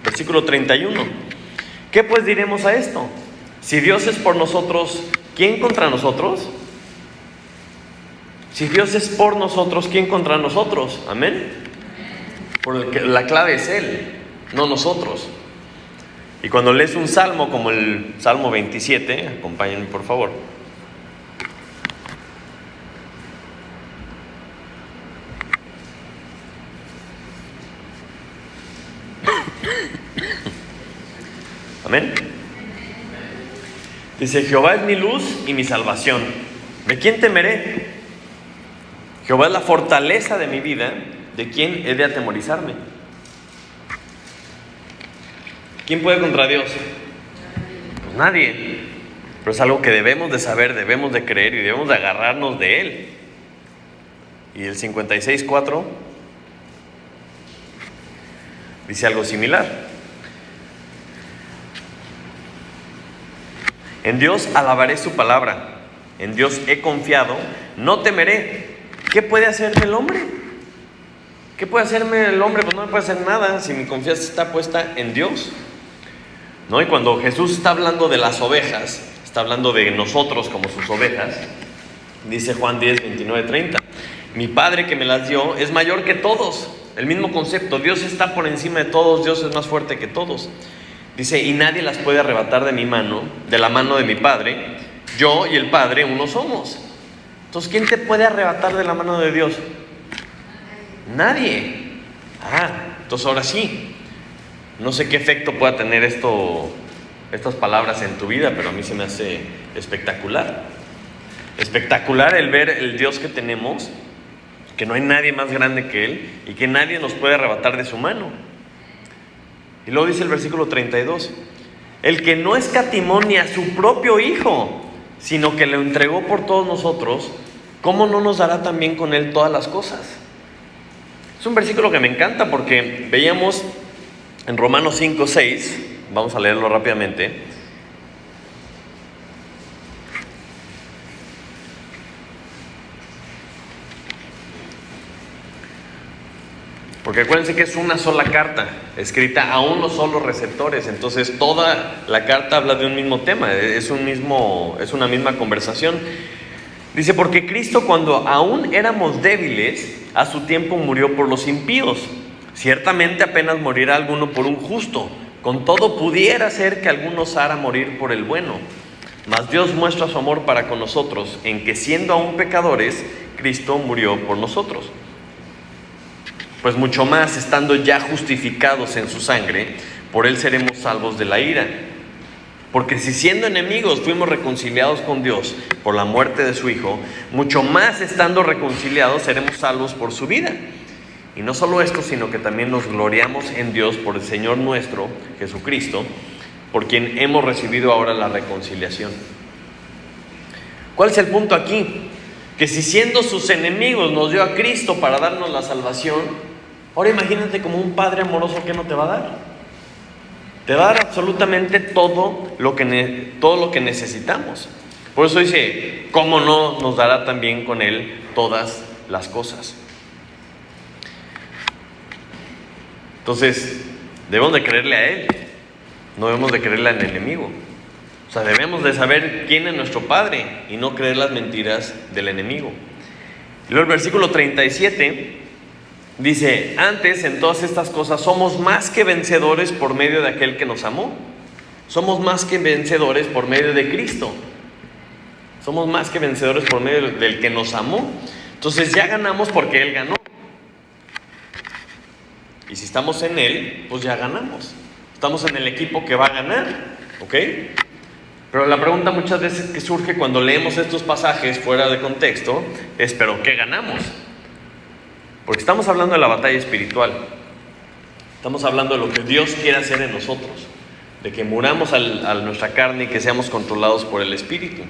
Versículo 31. ¿Qué pues diremos a esto? Si Dios es por nosotros, ¿quién contra nosotros? Si Dios es por nosotros, ¿quién contra nosotros? Amén. Porque la clave es Él, no nosotros. Y cuando lees un salmo como el Salmo 27, acompáñenme por favor. Amén. Dice: Jehová es mi luz y mi salvación. ¿De quién temeré? Jehová es la fortaleza de mi vida. ¿De quién he de atemorizarme? ¿Quién puede contra Dios? Pues nadie. Pero es algo que debemos de saber, debemos de creer y debemos de agarrarnos de Él. Y el 56:4 dice algo similar. En Dios alabaré su palabra, en Dios he confiado, no temeré. ¿Qué puede hacerme el hombre? ¿Qué puede hacerme el hombre? Pues no me puede hacer nada si mi confianza está puesta en Dios, ¿no? Y cuando Jesús está hablando de las ovejas, está hablando de nosotros como sus ovejas, dice Juan 10, 29, 30. Mi Padre que me las dio es mayor que todos. El mismo concepto, Dios está por encima de todos, Dios es más fuerte que todos. Dice, y nadie las puede arrebatar de mi mano, de la mano de mi Padre. Yo y el Padre uno somos. Entonces, ¿quién te puede arrebatar de la mano de Dios? Nadie. Entonces ahora sí. No sé qué efecto pueda tener estas palabras en tu vida, pero a mí se me hace espectacular. Espectacular el ver el Dios que tenemos, que no hay nadie más grande que Él y que nadie nos puede arrebatar de su mano. Y luego dice el versículo 32, el que no escatimó ni a su propio Hijo, sino que lo entregó por todos nosotros, ¿cómo no nos dará también con Él todas las cosas? Es un versículo que me encanta porque veíamos en Romanos 5, 6, vamos a leerlo rápidamente. Porque acuérdense que es una sola carta, escrita a unos solos receptores. Entonces toda la carta habla de un mismo tema, es una misma conversación. Dice, porque Cristo cuando aún éramos débiles, a su tiempo murió por los impíos. Ciertamente apenas morirá alguno por un justo, con todo pudiera ser que alguno osara morir por el bueno. Mas Dios muestra su amor para con nosotros, en que siendo aún pecadores, Cristo murió por nosotros. Pues mucho más, estando ya justificados en su sangre, por Él seremos salvos de la ira. Porque si siendo enemigos fuimos reconciliados con Dios por la muerte de su Hijo, mucho más estando reconciliados seremos salvos por su vida. Y no solo esto, sino que también nos gloriamos en Dios por el Señor nuestro, Jesucristo, por quien hemos recibido ahora la reconciliación. ¿Cuál es el punto aquí? Que si siendo sus enemigos nos dio a Cristo para darnos la salvación, ahora imagínate como un Padre amoroso, ¿qué no te va a dar? Te va a dar absolutamente todo lo que necesitamos. Por eso dice, ¿cómo no nos dará también con Él todas las cosas? Entonces, debemos de creerle a Él, no debemos de creerle al enemigo. O sea, debemos de saber quién es nuestro Padre y no creer las mentiras del enemigo. Y luego el versículo 37 dice, antes en todas estas cosas somos más que vencedores por medio de aquel que nos amó. Somos más que vencedores por medio de Cristo. Somos más que vencedores por medio del que nos amó. Entonces ya ganamos porque Él ganó. Y si estamos en Él, pues ya ganamos. Estamos en el equipo que va a ganar, ¿ok? Pero la pregunta muchas veces que surge cuando leemos estos pasajes fuera de contexto es, ¿pero qué ganamos? Porque estamos hablando de la batalla espiritual. Estamos hablando de lo que Dios quiere hacer en nosotros, de que muramos a nuestra carne y que seamos controlados por el Espíritu.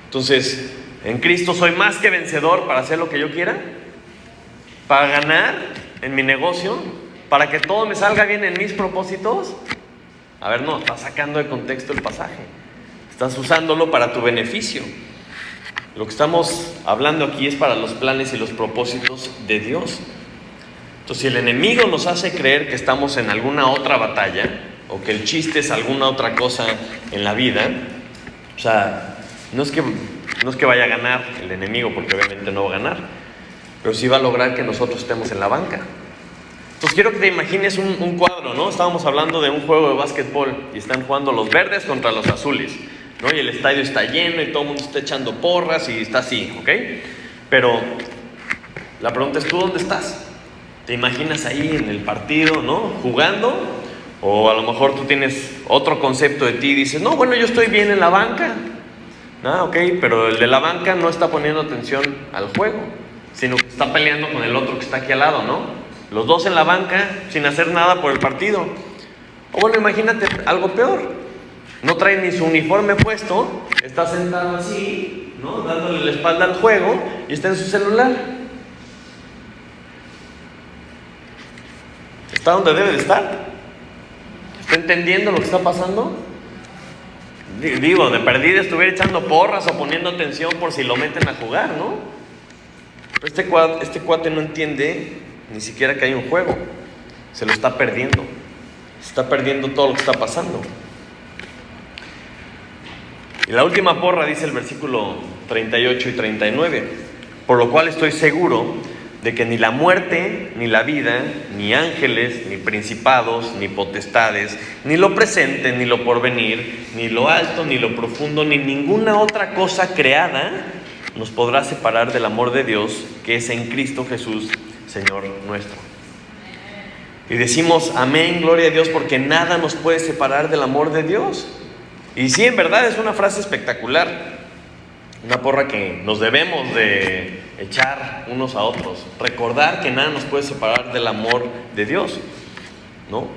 Entonces, en Cristo soy más que vencedor para hacer lo que yo quiera, para ganar en mi negocio, para que todo me salga bien en mis propósitos. A ver, no, estás sacando de contexto el pasaje. Estás usándolo para tu beneficio. Lo que estamos hablando aquí es para los planes y los propósitos de Dios. Entonces, si el enemigo nos hace creer que estamos en alguna otra batalla, o que el chiste es alguna otra cosa en la vida, o sea, no es que vaya a ganar el enemigo, porque obviamente no va a ganar, pero sí va a lograr que nosotros estemos en la banca. Entonces quiero que te imagines un cuadro, ¿no? Estábamos hablando de un juego de básquetbol y están jugando los verdes contra los azules, ¿no? Y el estadio está lleno y todo el mundo está echando porras y está así, ¿ok? Pero la pregunta es, ¿tú dónde estás? ¿Te imaginas ahí en el partido, ¿no? Jugando, o a lo mejor tú tienes otro concepto de ti y dices, no, bueno, yo estoy bien en la banca. Ah, ok, pero el de la banca no está poniendo atención al juego, sino que está peleando con el otro que está aquí al lado, ¿no? Los dos en la banca sin hacer nada por el partido. O bueno, imagínate algo peor. No trae ni su uniforme puesto, está sentado así, ¿no? Dándole la espalda al juego y está en su celular. ¿Está donde debe de estar? ¿Está entendiendo lo que está pasando? Digo, de perdida estuviera echando porras o poniendo atención por si lo meten a jugar, ¿no? Pero este cuate no entiende ni siquiera que hay un juego. Se lo está perdiendo. Se está perdiendo todo lo que está pasando. Y la última porra dice el versículo 38 y 39. Por lo cual estoy seguro de que ni la muerte, ni la vida, ni ángeles, ni principados, ni potestades, ni lo presente, ni lo porvenir, ni lo alto, ni lo profundo, ni ninguna otra cosa creada nos podrá separar del amor de Dios que es en Cristo Jesús, Señor nuestro. Y decimos, amén, gloria a Dios, porque nada nos puede separar del amor de Dios. Y sí, en verdad es una frase espectacular. Una porra que nos debemos de echar unos a otros. Recordar que nada nos puede separar del amor de Dios, ¿no?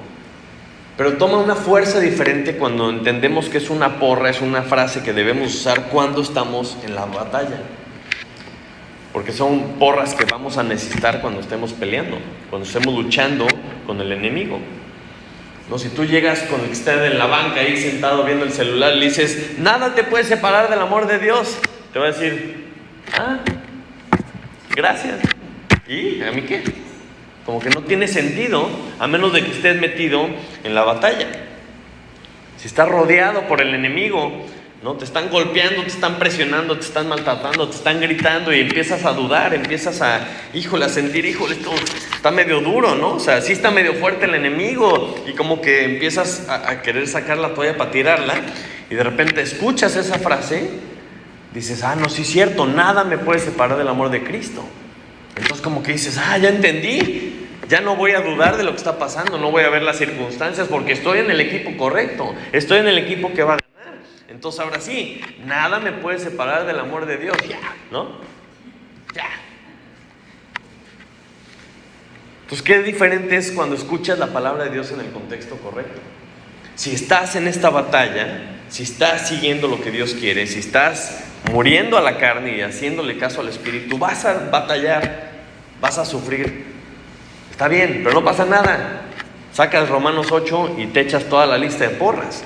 Pero toma una fuerza diferente cuando entendemos que es una porra, es una frase que debemos usar cuando estamos en la batalla. Porque son porras que vamos a necesitar cuando estemos peleando, cuando estemos luchando con el enemigo. No, si tú llegas con el que está en la banca ahí sentado viendo el celular y le dices, nada te puede separar del amor de Dios, te va a decir, gracias. ¿Y a mí qué? Como que no tiene sentido, a menos de que estés metido en la batalla. Si estás rodeado por el enemigo, ¿no? Te están golpeando, te están presionando, te están maltratando, te están gritando y empiezas a dudar, empiezas a sentir, esto está medio duro, ¿no? O sea, sí está medio fuerte el enemigo y como que empiezas a querer sacar la toalla para tirarla y de repente escuchas esa frase, dices, no, sí es cierto, nada me puede separar del amor de Cristo. Entonces como que dices, ya entendí, ya no voy a dudar de lo que está pasando, no voy a ver las circunstancias porque estoy en el equipo correcto, estoy en el equipo que va a ganar. Entonces ahora sí, nada me puede separar del amor de Dios, ya, ¿no? Ya. Entonces, qué diferente es cuando escuchas la palabra de Dios en el contexto correcto. Si estás en esta batalla, si estás siguiendo lo que Dios quiere, si estás muriendo a la carne y haciéndole caso al Espíritu, vas a batallar, vas a sufrir. Está bien, pero no pasa nada. Sacas Romanos 8 y te echas toda la lista de porras.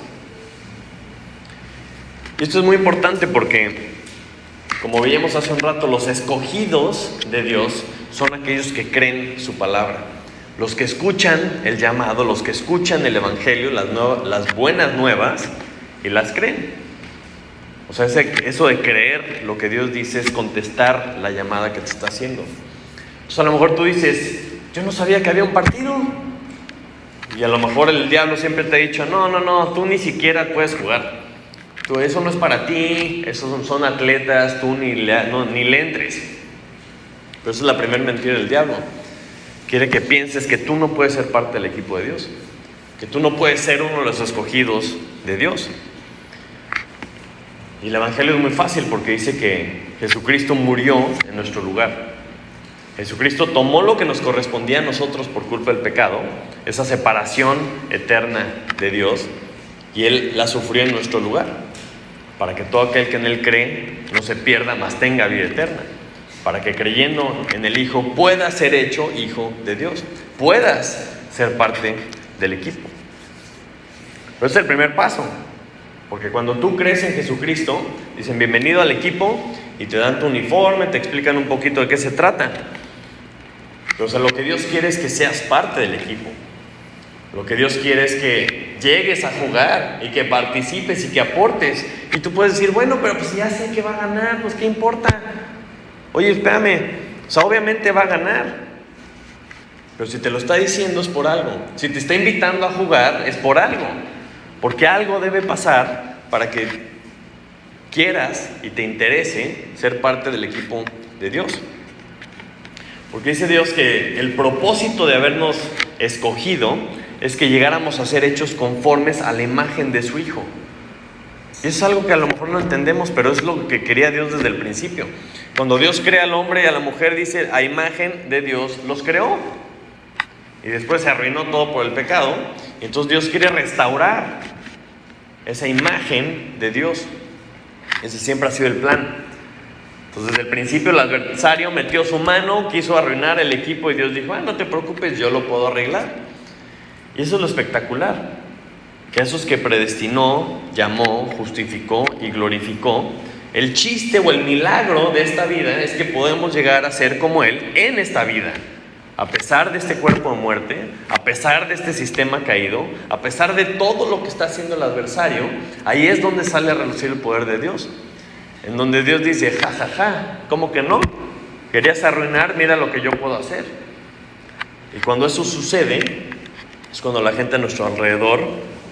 Y esto es muy importante porque, como veíamos hace un rato, los escogidos de Dios son aquellos que creen su palabra. Los que escuchan el llamado, los que escuchan el evangelio, las buenas nuevas, y las creen. O sea, eso de creer lo que Dios dice es contestar la llamada que te está haciendo. Entonces, a lo mejor tú dices, yo no sabía que había un partido. Y a lo mejor el diablo siempre te ha dicho, no, tú ni siquiera puedes jugar. Eso no es para ti, esos son atletas, tú ni le entres. Pero esa es la primera mentira del diablo. Quiere que pienses que tú no puedes ser parte del equipo de Dios, que tú no puedes ser uno de los escogidos de Dios. Y el evangelio es muy fácil porque dice que Jesucristo murió en nuestro lugar. Jesucristo tomó lo que nos correspondía a nosotros por culpa del pecado, esa separación eterna de Dios, y Él la sufrió en nuestro lugar, para que todo aquel que en Él cree no se pierda, mas tenga vida eterna. Para que creyendo en el Hijo puedas ser hecho hijo de Dios, puedas ser parte del equipo. Pero ese es el primer paso, porque cuando tú crees en Jesucristo, dicen bienvenido al equipo y te dan tu uniforme, te explican un poquito de qué se trata. Pero o sea, lo que Dios quiere es que seas parte del equipo. Lo que Dios quiere es que llegues a jugar y que participes y que aportes. Y tú puedes decir, bueno, pero pues ya sé que va a ganar, pues ¿qué importa? Oye, espérame, o sea, obviamente va a ganar. Pero si te lo está diciendo es por algo. Si te está invitando a jugar es por algo. Porque algo debe pasar para que quieras y te interese ser parte del equipo de Dios. Porque dice Dios que el propósito de habernos escogido es que llegáramos a ser hechos conformes a la imagen de su Hijo. Y eso es algo que a lo mejor no entendemos, pero es lo que quería Dios desde el principio. Cuando Dios crea al hombre y a la mujer, dice, a imagen de Dios los creó. Y después se arruinó todo por el pecado. Y entonces Dios quiere restaurar esa imagen de Dios. Ese siempre ha sido el plan. Entonces desde el principio el adversario metió su mano, quiso arruinar el equipo y Dios dijo, no te preocupes, yo lo puedo arreglar. Y eso es lo espectacular. Que a esos que predestinó, llamó, justificó y glorificó, el chiste o el milagro de esta vida es que podemos llegar a ser como Él en esta vida. A pesar de este cuerpo de muerte, a pesar de este sistema caído, a pesar de todo lo que está haciendo el adversario, ahí es donde sale a relucir el poder de Dios. En donde Dios dice, ja, ¿cómo que no? Querías arruinar, mira lo que yo puedo hacer. Y cuando eso sucede, es cuando la gente a nuestro alrededor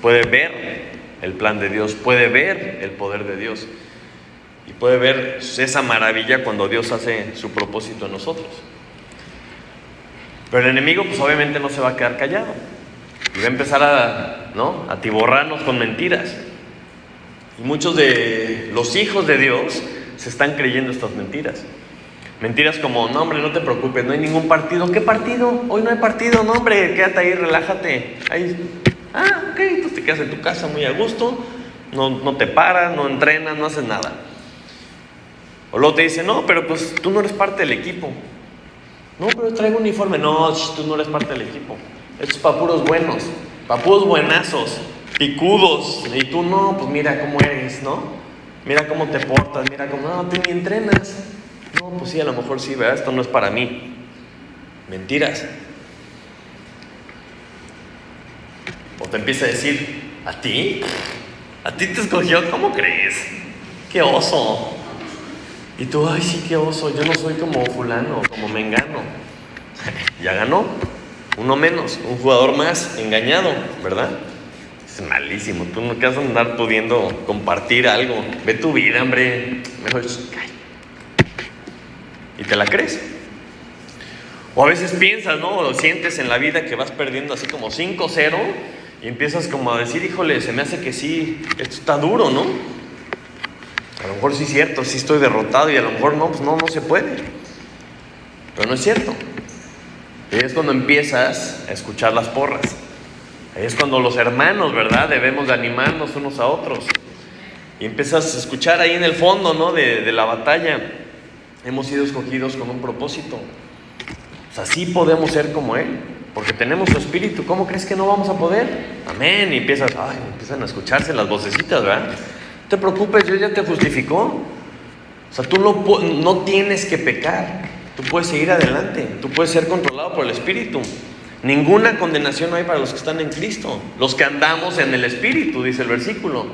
puede ver el plan de Dios, puede ver el poder de Dios y puede ver esa maravilla cuando Dios hace su propósito en nosotros. Pero el enemigo pues obviamente no se va a quedar callado y va a empezar a atiborrarnos con mentiras. Y muchos de los hijos de Dios se están creyendo estas mentiras. Mentiras como, no hombre, no te preocupes, no hay ningún partido. ¿Qué partido? Hoy no hay partido, no hombre, quédate ahí, relájate. Ahí. Ok, tú te quedas en tu casa muy a gusto, no te paras, no entrenas, no haces nada. O luego te dicen, no, pero pues tú no eres parte del equipo. No, pero traigo uniforme. No, tú no eres parte del equipo. Esto es para puros buenos, para puros buenazos, picudos. Y tú no, pues mira cómo eres, ¿no? Mira cómo te portas, mira cómo, no, tú ni entrenas. No, pues sí, a lo mejor sí, ¿verdad? Esto no es para mí. Mentiras. O te empieza a decir, ¿a ti? ¿A ti te escogió? ¿Cómo crees? ¡Qué oso! Y tú, ay, sí, qué oso, yo no soy como fulano, como mengano. Ya ganó, uno menos, un jugador más engañado, ¿verdad? Es malísimo, tú no quieres andar pudiendo compartir algo. Ve tu vida, hombre, mejor cállate. Y te la crees. O a veces piensas, ¿no? O sientes en la vida que vas perdiendo así como 5-0 y empiezas como a decir, híjole, se me hace que sí, esto está duro, ¿no? A lo mejor sí es cierto, sí estoy derrotado y a lo mejor no, pues no se puede. Pero no es cierto. Ahí es cuando empiezas a escuchar las porras. Ahí es cuando los hermanos, ¿verdad? Debemos de animarnos unos a otros. Y empiezas a escuchar ahí en el fondo, ¿no? de la batalla. Hemos sido escogidos con un propósito. O sea, sí podemos ser como Él, porque tenemos su espíritu. ¿Cómo crees que no vamos a poder? Amén. Y empiezan a escucharse las vocecitas, ¿verdad? No te preocupes, Dios ya te justificó. O sea, tú no tienes que pecar. Tú puedes seguir adelante. Tú puedes ser controlado por el espíritu. Ninguna condenación hay para los que están en Cristo. Los que andamos en el espíritu, dice el versículo.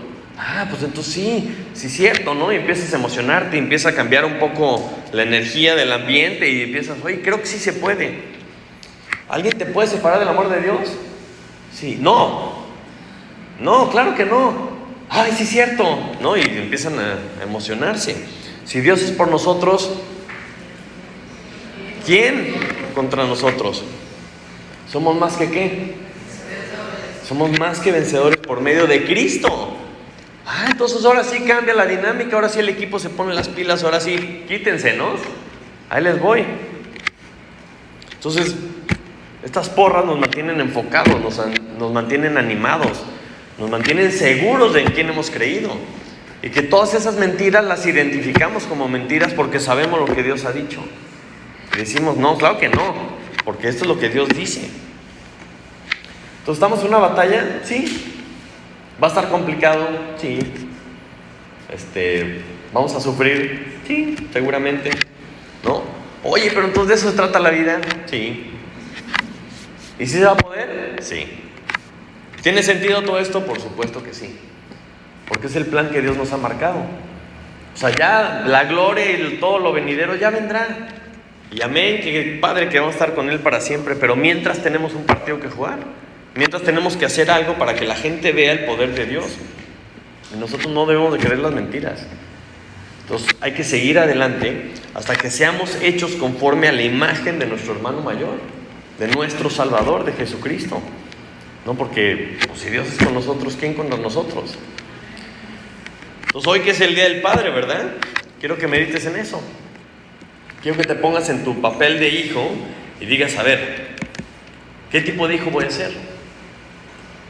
Pues entonces sí es cierto, ¿no? Y empiezas a emocionarte, empieza a cambiar un poco la energía del ambiente y empiezas, oye, creo que sí se puede. ¿Alguien te puede separar del amor de Dios? Sí. No, claro que no. Ay, sí es cierto, ¿no? Y empiezan a emocionarse. Si Dios es por nosotros, ¿quién contra nosotros? ¿Somos más que qué? Somos más que vencedores por medio de Cristo. Entonces ahora sí cambia la dinámica, ahora sí el equipo se pone las pilas, ahora sí, quítense, ¿no? Ahí les voy. Entonces, estas porras nos mantienen enfocados, nos mantienen animados, nos mantienen seguros de en quién hemos creído. Y que todas esas mentiras las identificamos como mentiras porque sabemos lo que Dios ha dicho. Y decimos, no, claro que no, porque esto es lo que Dios dice. Entonces, ¿estamos en una batalla? Sí. ¿Va a estar complicado? Sí. ¿Vamos a sufrir? Sí, seguramente. ¿No? Oye, pero entonces de eso se trata la vida. Sí. ¿Y si se va a poder? Sí. ¿Tiene sentido todo esto? Por supuesto que sí. Porque es el plan que Dios nos ha marcado. O sea, ya la gloria y todo lo venidero ya vendrá. Y amén, que Padre, que vamos a estar con Él para siempre. Pero mientras tenemos un partido que jugar. Mientras tenemos que hacer algo para que la gente vea el poder de Dios. Y nosotros no debemos de creer las mentiras. Entonces hay que seguir adelante hasta que seamos hechos conforme a la imagen de nuestro hermano mayor, de nuestro Salvador, de Jesucristo. No, porque si Dios es con nosotros, ¿quién contra nosotros? Entonces hoy que es el Día del Padre, ¿verdad? Quiero que medites en eso. Quiero que te pongas en tu papel de hijo y digas, a ver, ¿qué tipo de hijo voy a ser?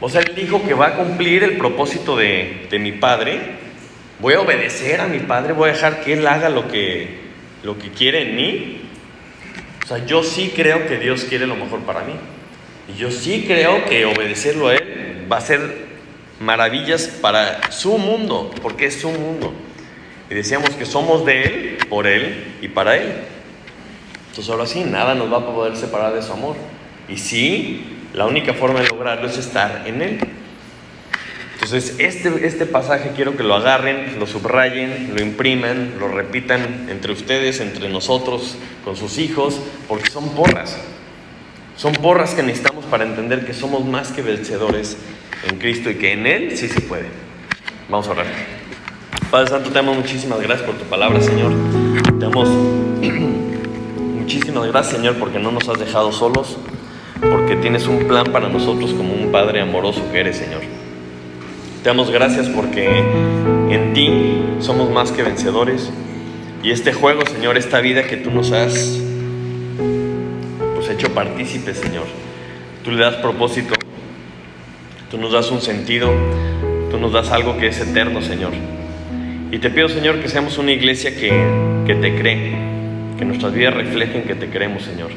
¿Voy a ser el hijo que va a cumplir el propósito de mi padre? ¿Voy a obedecer a mi padre? ¿Voy a dejar que él haga lo que quiere en mí? O sea, yo sí creo que Dios quiere lo mejor para mí. Y yo sí creo que obedecerlo a Él va a ser maravillas para su mundo, porque es su mundo. Y decíamos que somos de Él, por Él y para Él. Entonces ahora sí, nada nos va a poder separar de su amor. Y sí, la única forma de lograrlo es estar en Él. Entonces este pasaje quiero que lo agarren, lo subrayen, lo impriman, lo repitan entre ustedes, entre nosotros, con sus hijos, porque son porras. Son porras que necesitamos para entender que somos más que vencedores en Cristo y que en Él sí se puede. Vamos a orar. Padre Santo, te damos muchísimas gracias por tu palabra, Señor. Te damos muchísimas gracias, Señor, porque no nos has dejado solos, porque tienes un plan para nosotros como un Padre amoroso que eres, Señor. Te damos gracias porque en ti somos más que vencedores. Y este juego, Señor, esta vida que tú nos has hecho partícipes, Señor, tú le das propósito, tú nos das un sentido, tú nos das algo que es eterno, Señor. Y te pido, Señor, que seamos una iglesia que te cree, que nuestras vidas reflejen que te creemos, Señor,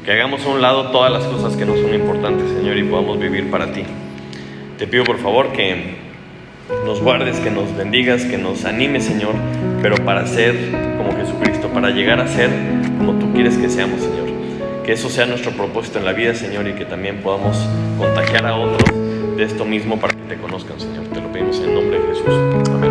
que hagamos a un lado todas las cosas que no son importantes, Señor, y podamos vivir para ti. Te pido, por favor, que nos guardes, que nos bendigas, que nos animes, Señor, pero para ser como Jesucristo, para llegar a ser como tú quieres que seamos, Señor. Que eso sea nuestro propósito en la vida, Señor, y que también podamos contagiar a otros de esto mismo para que te conozcan, Señor. Te lo pedimos en el nombre de Jesús. Amén.